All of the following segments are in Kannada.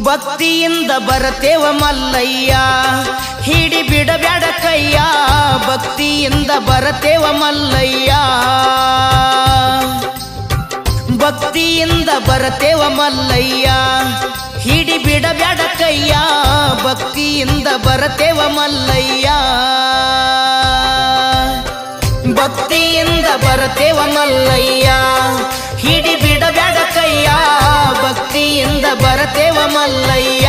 ಭಕ್ತಿಯಿಂದ ಬರತೇವ ಮಲ್ಲಯ್ಯ ಹಿಡಿ ಬಿಡಬ್ಯಾಡ ಕೈಯ ಭಕ್ತಿಯಿಂದ ಬರತೇವ ಮಲ್ಲಯ್ಯ ಭಕ್ತಿಯಿಂದ ಬರತೇವ ಮಲ್ಲಯ್ಯ ಹಿಡಿ ಬಿಡಬ್ಯಾಡ ಕೈಯ ಭಕ್ತಿಯಿಂದ ಬರತೇವ ಮಲ್ಲಯ್ಯ ಭಕ್ತಿಯಿಂದ ಬರತೇವ ಮಲ್ಲಯ್ಯ ಹಿಡಿ ಬಿಡಬ್ಯಾಡ ಕೈಯ ಭಕ್ತಿಯಿಂದ ಬರತೇವ ಮಲ್ಲಯ್ಯ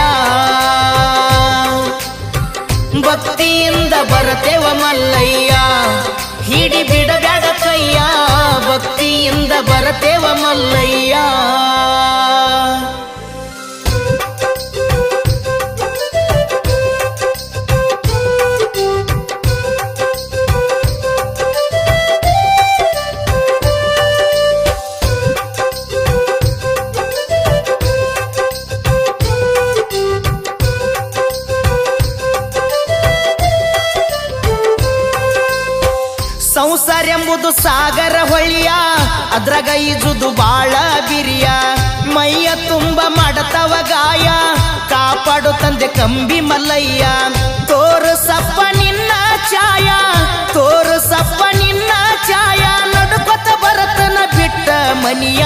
ಭಕ್ತಿಯಿಂದ ಬರತೇವ ಮಲ್ಲಯ್ಯ ಹಿಡಿ ಬಿಡಬ್ಯಾಡ ಕೈಯ ಭಕ್ತಿಯಿಂದ ಬರತೇವ ಮಲ್ಲಯ್ಯ ಸಂಸಾರ ಎಂಬುದು ಸಾಗರ ಹೊಳಿಯ ಅದ್ರಾಗ ಈಜುದು ಬಾಳ ಬಿರಿಯ ಮೈಯ ತುಂಬ ಮಾಡತವ ಗಾಯ ಕಾಪಾಡು ತಂದೆ ಕಂಬಿ ಮಲ್ಲಯ್ಯ ತೋರಸಪ್ಪ ನಿನ್ನ ಛಾಯ ತೋರಸಪ್ಪ ನಿನ್ನ ಛಾಯ ನಡುಕೊತ ಬರತನ ಬಿಟ್ಟ ಮನಿಯ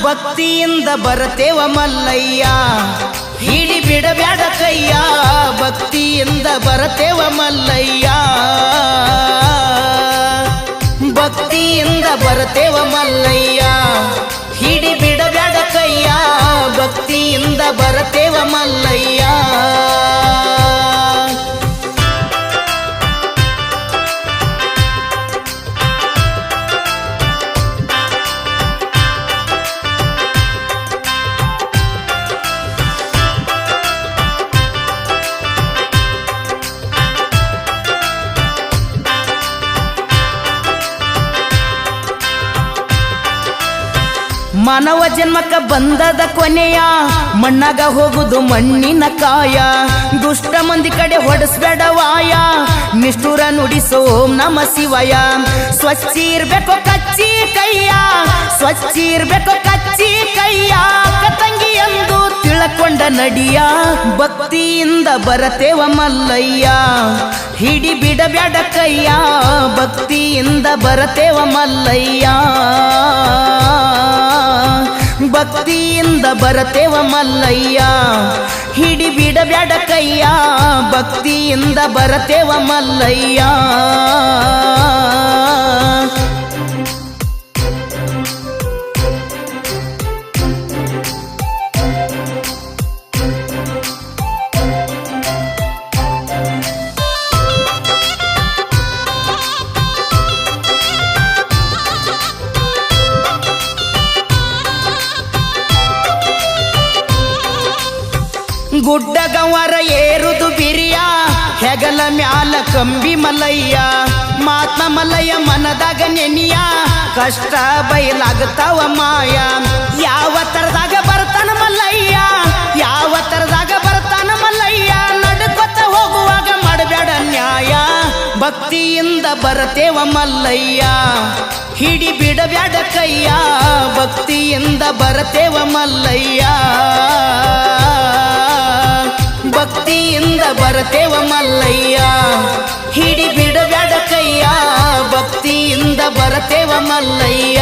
ಭಕ್ತಿಯಿಂದ ಬರತೇವ ಮಲ್ಲಯ್ಯ ಹಿಡಿ ಬಿಡಬ್ಯಾಡ ಕೈಯ ಭಕ್ತಿಯಿಂದ ಬರತೇವ ಮಲ್ಲಯ್ಯ ಭಕ್ತಿಯಿಂದ ಬರತೇವ ಮಲ್ಲಯ್ಯ ಹಿಡಿ ಬಿಡಬ್ಯಾಡ ಕೈಯ ಭಕ್ತಿಯಿಂದ ಬರತೇವ ಮಲ್ಲಯ್ಯ ಮಾನವ ಜನ್ಮಕ್ಕ ಬಂದದ ಕೊನೆಯ ಮಣ್ಣಾಗ ಹೋಗುದು ಮಣ್ಣಿನ ಕಾಯ ದುಷ್ಟ ಮಂದಿ ಕಡೆ ಹೊಡಸ್ಬೇಡ ವಾಯ ನಿಷ್ಠುರ ನುಡಿಸೋ ಓಂ ನಮ ಶಿವಯ ಸ್ವಚ್ಛ ಇರ್ಬೇಕು ಕಚ್ಚಿ ಕೈಯ ಸ್ವಚ್ಛ ಇರ್ಬೇಕು ಕಚ್ಚಿ ಕೈಯ ಕತಂಗಿ ಎಂದು ತಿಳಕೊಂಡ ನಡಿಯ ಭಕ್ತಿಯಿಂದ ಬರತೇವ ಮಲ್ಲಯ್ಯ ಹಿಡಿ ಬಿಡಬ್ಯಾಡ ಕೈಯ ಭಕ್ತಿಯಿಂದ ಬರತೇವ ಮಲ್ಲಯ್ಯ ಭಕ್ತಿಯಿಂದ ಬರತೇವ ಮಲ್ಲಯ್ಯ ಹಿಡಿ ಬಿಡಬ್ಯಾಡ ಕೈಯ ಭಕ್ತಿಯಿಂದ ಬರತೇವ ಮಲ್ಲಯ್ಯ ಗುಡ್ಡ ಗಂವರ ಏರುದು ಬಿರಿಯ ಹೆಗಲ ಮ್ಯಾಲ ಕಂಬಿ ಮಲ್ಲಯ್ಯ ಮಾತ್ಮ ಮಲ್ಲಯ್ಯ ಮನದಾಗ ನೆನಿಯ ಕಷ್ಟ ಬಯಲಾಗತಾವ ಮಾಯ ಯಾವ ತರದಾಗ ಬರ್ತಾನ ಮಲ್ಲಯ್ಯ ಯಾವ ತರದಾಗ ಬರ್ತಾನ ಮಲ್ಲಯ್ಯ ನಡ್ಕೊತ ಹೋಗುವಾಗ ಮಾಡಬೇಡ ನ್ಯಾಯ ಭಕ್ತಿಯಿಂದ ಬರತೇವ ಮಲ್ಲಯ್ಯ ಹಿಡಿ ಬಿಡಬ್ಯಾಡ ಕೈಯ ಭಕ್ತಿಯಿಂದ ಬರತೇವ ಮಲ್ಲಯ್ಯ ಭಕ್ತಿಯಿಂದ ಬರತೇವ ಮಲ್ಲಯ್ಯ ಹಿಡಿ ಬಿಡಬ್ಯಾಡ ಕೈಯ ಭಕ್ತಿಯಿಂದ ಬರತೇವ ಮಲ್ಲಯ್ಯ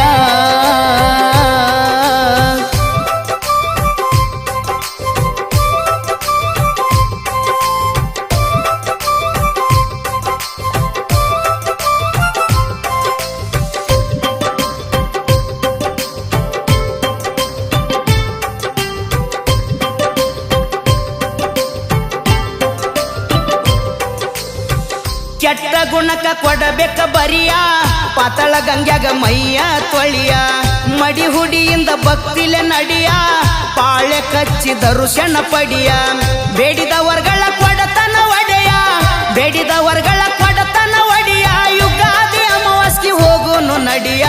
ಕೆಟ್ಟ ಗುಣಕ ಕೊಡಬೇಕ ಬರಿಯ ಪಾತಳ ಗಂಗ್ಯಾಗ ಮೈಯ ತೊಳಿಯ ಮಡಿ ಹುಡಿಯಿಂದ ಭಕ್ತಿಲೆ ನಡಿಯ ಪಾಳೆ ಕಚ್ಚಿ ದರುಶನ ಪಡಿಯ ಬೇಡಿದ ವರ್ಗಳ ಕೊಡತನ ಒಡೆಯ ಬೇಡಿದ ವರ್ಗಳ ಕೊಡತನ ಒಡೆಯ ಯುಗಾದಿ ಅಮಾವಾಸ್ಯೆ ಹೋಗುನು ನಡಿಯ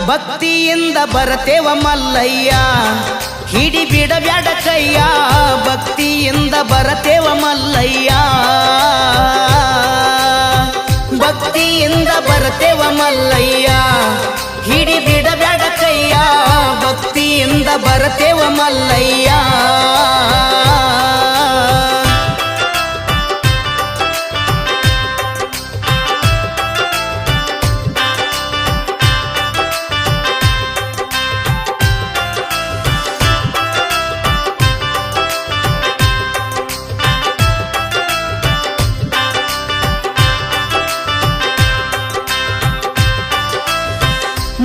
ಭಕ್ತಿಯಿಂದ ಬರತೇವ ಮಲ್ಲಯ್ಯ ಹಿಡಿ ಬಿಡಬ್ಯಾಡ ಕೈಯ ಭಕ್ತಿಯಿಂದ ಬರತೇವ ಮಲ್ಲಯ್ಯ ಭಕ್ತಿಯಿಂದ ಬರತೇವ ಮಲ್ಲಯ್ಯ ಹಿಡಿ ಬಿಡಬ್ಯಾಡ ಕೈಯ ಭಕ್ತಿಯಿಂದ ಬರತೇವ ಮಲ್ಲಯ್ಯ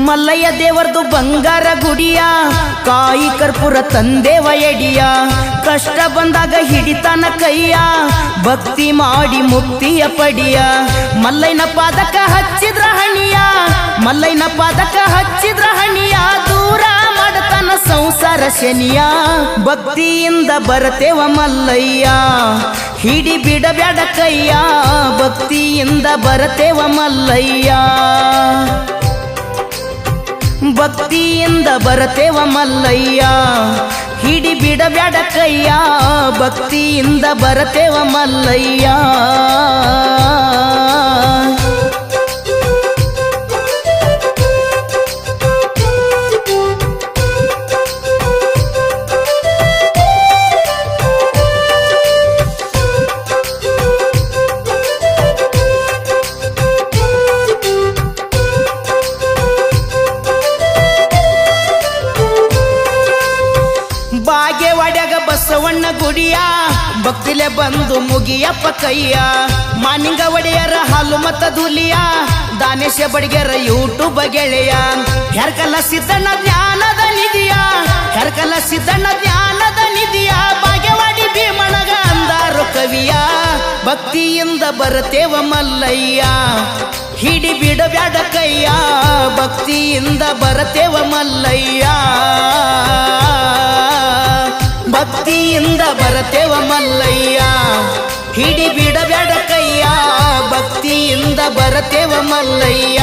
ಮಲ್ಲಯ್ಯ ದೇವರದು ಬಂಗಾರ ಗುಡಿಯ ಕಾಯಿ ಕರ್ಪೂರ ತಂದೇವ ಎಡಿಯ ಕಷ್ಟ ಬಂದಾಗ ಹಿಡಿತಾನ ಕೈಯ ಭಕ್ತಿ ಮಾಡಿ ಮುಕ್ತಿಯ ಪಡಿಯ ಮಲ್ಲಯ್ಯನ ಪಾದಕ ಹಚ್ಚಿದ್ರ ಹಣಿಯ ಮಲ್ಲಯ್ಯನ ಪಾದಕ ಹಚ್ಚಿದ್ರ ಹಣಿಯ ದೂರ ಮಾಡತನ ಸಂಸಾರ ಶನಿಯ ಭಕ್ತಿಯಿಂದ ಬರತೇವ ಮಲ್ಲಯ್ಯ ಹಿಡಿ ಬಿಡಬ್ಯಾಡ ಕೈಯ ಭಕ್ತಿಯಿಂದ ಬರತೇವ ಮಲ್ಲಯ್ಯ ಭಕ್ತಿಯಿಂದ ಬರತೇವ ಮಲ್ಲಯ್ಯ ಹಿಡಿ ಬಿಡಬ್ಯಾಡ ಕೈಯ ಭಕ್ತಿಯಿಂದ ಬರತೇವ ಮಲ್ಲಯ್ಯ ಬಾಗೇವಾಡ್ಯಾಗ ಬಸವಣ್ಣ ಗುಡಿಯ ಭಕ್ತಿಲೆ ಬಂದು ಮುಗಿಯಪ್ಪ ಕೈಯ ಮಾನಿಂಗ ಒಡೆಯರ ಹಾಲು ಮತ್ತ ಧೂಲಿಯ ದಾನೇಶ ಬಡಿಗೆರ ಯೂಟ್ಯೂಬ್ ಗೆಳೆಯ ಹೆರ್ಕಲ ಸಿದ್ದಣ್ಣ ಜ್ಞಾನದ ನಿಧಿಯ ಹೆರ್ಕಲ ಸಿದ್ದಣ್ಣ ಜ್ಞಾನದ ನಿಧಿಯ ಬಾಗೇವಾಡಿ ಭೀಮಣಗ ಅಂದಾರು ಕವಿಯ ಭಕ್ತಿಯಿಂದ ಬರತೇವ ಮಲ್ಲಯ್ಯ ಹಿಡಿ ಬಿಡಬ್ಯಾಡ ಕೈಯ ಭಕ್ತಿಯಿಂದ ಬರತೇವ ಮಲ್ಲಯ್ಯ ಭಕ್ತಿಯಿಂದ ಬರತೇವ ಮಲ್ಲಯ್ಯ ಹಿಡಿ ಬಿಡಬ್ಯಾಡ ಕೈಯ ಭಕ್ತಿಯಿಂದ ಬರತೇವ ಮಲ್ಲಯ್ಯ